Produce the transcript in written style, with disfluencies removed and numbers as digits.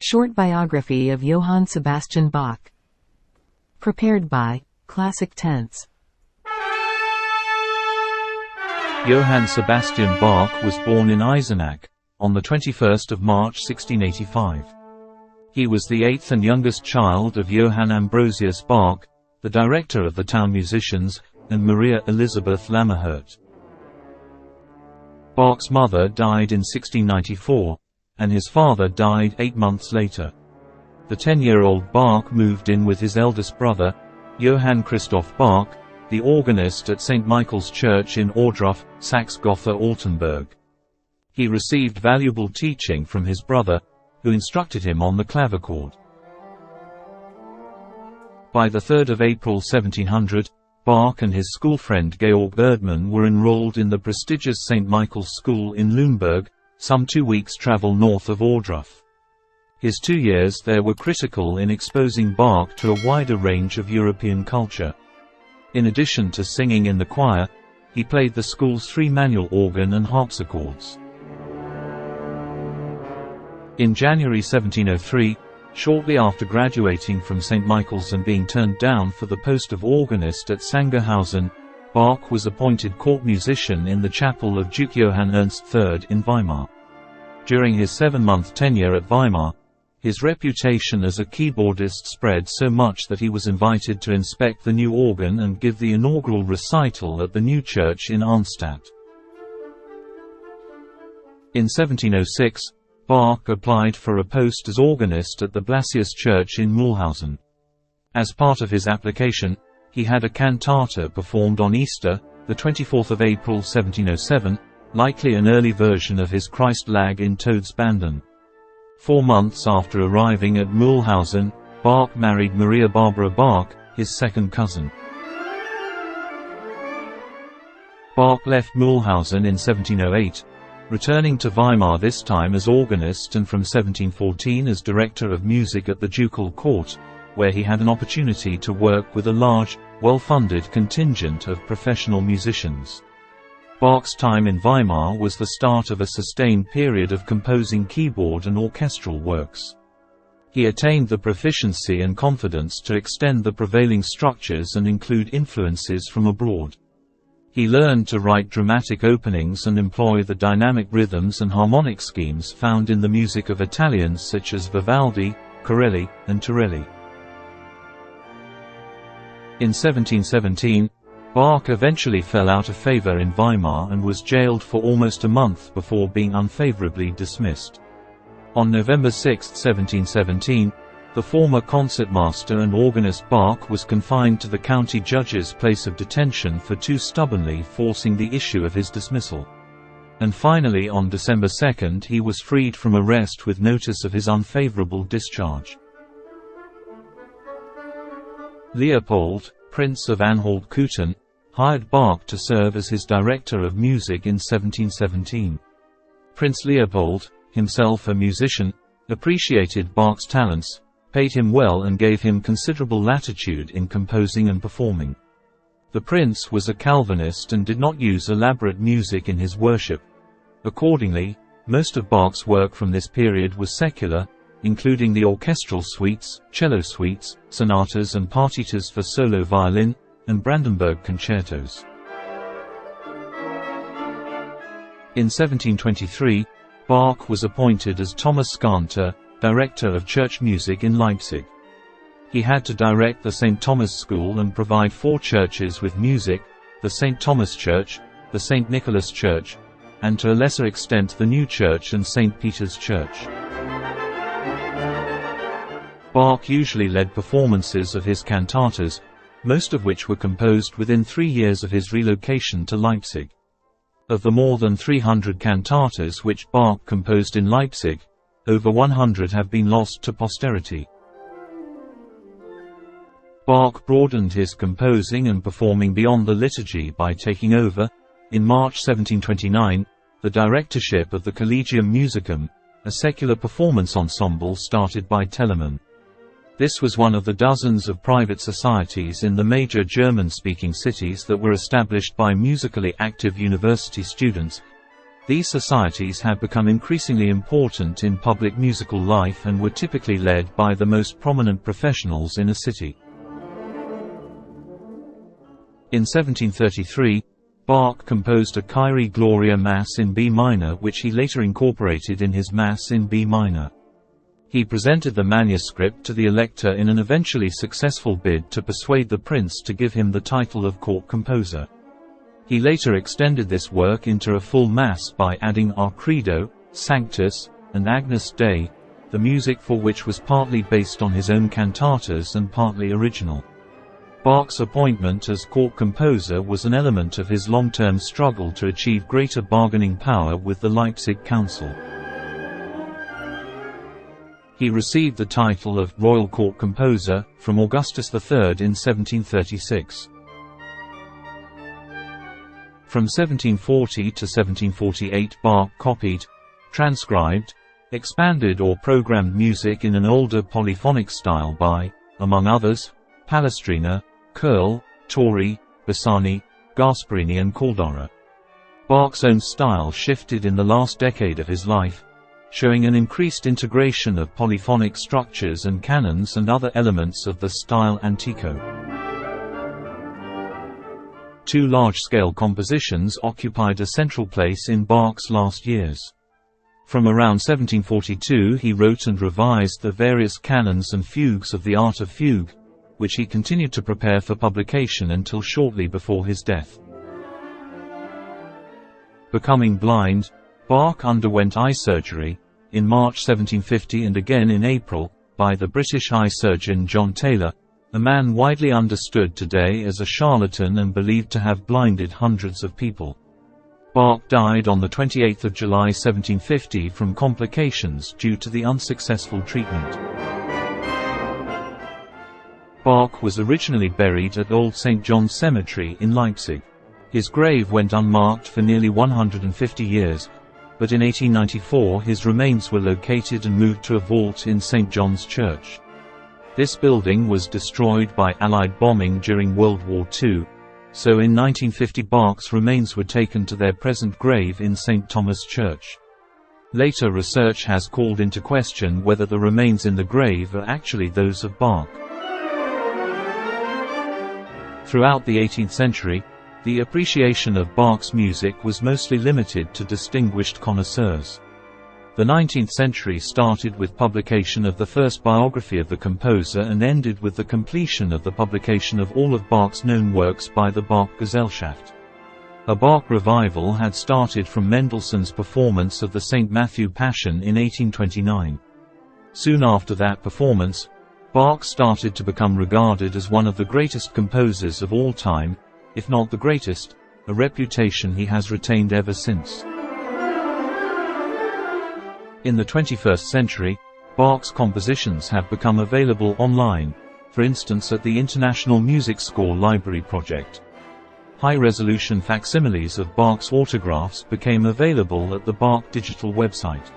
Short biography of Johann Sebastian Bach. Prepared by Classic Tense. Johann Sebastian Bach was born in Eisenach on the 21st of March 1685. He was the eighth and youngest child of Johann Ambrosius Bach, the director of the town musicians, and Maria Elisabeth Lammerhirt. Bach's mother died in 1694, and his father died 8 months later. The 10-year-old Bach moved in with his eldest brother, Johann Christoph Bach, the organist at St. Michael's Church in Ohrdruf, Saxe-Gotha-Altenburg. He received valuable teaching from his brother, who instructed him on the clavichord. By the 3rd of April 1700, Bach and his schoolfriend Georg Erdmann were enrolled in the prestigious St. Michael's School in Lüneburg, some 2 weeks' travel north of Ohrdruf. His 2 years there were critical in exposing Bach to a wider range of European culture. In addition to singing in the choir, he played the school's 3 manual organ and harpsichords. In January 1703, shortly after graduating from St. Michael's and being turned down for the post of organist at Sangerhausen, Bach was appointed court musician in the chapel of Duke Johann Ernst III in Weimar. During his 7-month tenure at Weimar, his reputation as a keyboardist spread so much that he was invited to inspect the new organ and give the inaugural recital at the new church in Arnstadt. In 1706, Bach applied for a post as organist at the Blasius Church in Mühlhausen. As part of his application, he had a cantata performed on Easter, the 24th of April 1707, likely an early version of his Christ Lag in Todesbanden. 4 months after arriving at Mühlhausen, Bach married Maria Barbara Bach, his second cousin. Bach left Mühlhausen in 1708, returning to Weimar this time as organist and from 1714 as director of music at the ducal court, where he had an opportunity to work with a large, well-funded contingent of professional musicians. Bach's time in Weimar was the start of a sustained period of composing keyboard and orchestral works. He attained the proficiency and confidence to extend the prevailing structures and include influences from abroad. He learned to write dramatic openings and employ the dynamic rhythms and harmonic schemes found in the music of Italians such as Vivaldi, Corelli, and Torelli. In 1717, Bach eventually fell out of favor in Weimar and was jailed for almost a month before being unfavorably dismissed. On November 6, 1717, the former concertmaster and organist Bach was confined to the county judge's place of detention for too stubbornly forcing the issue of his dismissal. And finally on December 2 he was freed from arrest with notice of his unfavorable discharge. Leopold, Prince of Anhalt-Köthen, hired Bach to serve as his director of music in 1717. Prince Leopold, himself a musician, appreciated Bach's talents, paid him well and gave him considerable latitude in composing and performing. The prince was a Calvinist and did not use elaborate music in his worship. Accordingly, most of Bach's work from this period was secular, including the orchestral suites, cello suites, sonatas and partitas for solo violin, and Brandenburg concertos. In 1723, Bach was appointed as Thomas Skanter, director of church music in Leipzig. He had to direct the St. Thomas School and provide 4 churches with music, the St. Thomas Church, the St. Nicholas Church, and to a lesser extent the New Church and St. Peter's Church. Bach usually led performances of his cantatas, most of which were composed within 3 years of his relocation to Leipzig. Of the more than 300 cantatas which Bach composed in Leipzig, over 100 have been lost to posterity. Bach broadened his composing and performing beyond the liturgy by taking over, in March 1729, the directorship of the Collegium Musicum, a secular performance ensemble started by Telemann. This was one of the dozens of private societies in the major German-speaking cities that were established by musically active university students, These societies had become increasingly important in public musical life and were typically led by the most prominent professionals in a city. In 1733, Bach composed a Kyrie Gloria Mass in B minor, which he later incorporated in his Mass in B minor. He presented the manuscript to the Elector in an eventually successful bid to persuade the prince to give him the title of court composer. He later extended this work into a full Mass by adding Our Credo, Sanctus, and Agnus Dei, the music for which was partly based on his own cantatas and partly original. Bach's appointment as court composer was an element of his long-term struggle to achieve greater bargaining power with the Leipzig Council. He received the title of Royal Court Composer from Augustus III in 1736. From 1740 to 1748, Bach copied, transcribed, expanded or programmed music in an older polyphonic style by, among others, Palestrina, Curl, Torri, Bassani, Gasparini and Caldara. Bach's own style shifted in the last decade of his life, showing an increased integration of polyphonic structures and canons and other elements of the style antico. Two large-scale compositions occupied a central place in Bach's last years. From around 1742 he wrote and revised the various canons and fugues of the art of fugue, which he continued to prepare for publication until shortly before his death. Becoming blind, Bach underwent eye surgery, in March 1750 and again in April, by the British eye surgeon John Taylor, a man widely understood today as a charlatan and believed to have blinded hundreds of people. Bach died on 28 July 1750 from complications due to the unsuccessful treatment. Bach was originally buried at Old St. John's Cemetery in Leipzig. His grave went unmarked for nearly 150 years, but in 1894 his remains were located and moved to a vault in St. John's Church. This building was destroyed by Allied bombing during World War II, so in 1950 Bach's remains were taken to their present grave in St. Thomas Church. Later research has called into question whether the remains in the grave are actually those of Bach. Throughout the 18th century, the appreciation of Bach's music was mostly limited to distinguished connoisseurs. The 19th century started with publication of the first biography of the composer and ended with the completion of the publication of all of Bach's known works by the Bach Gesellschaft. A Bach revival had started from Mendelssohn's performance of the St. Matthew Passion in 1829. Soon after that performance, Bach started to become regarded as one of the greatest composers of all time, if not the greatest, a reputation he has retained ever since. In the 21st century, Bach's compositions have become available online, for instance at the International Music Score Library project. High-resolution facsimiles of Bach's autographs became available at the Bach digital website.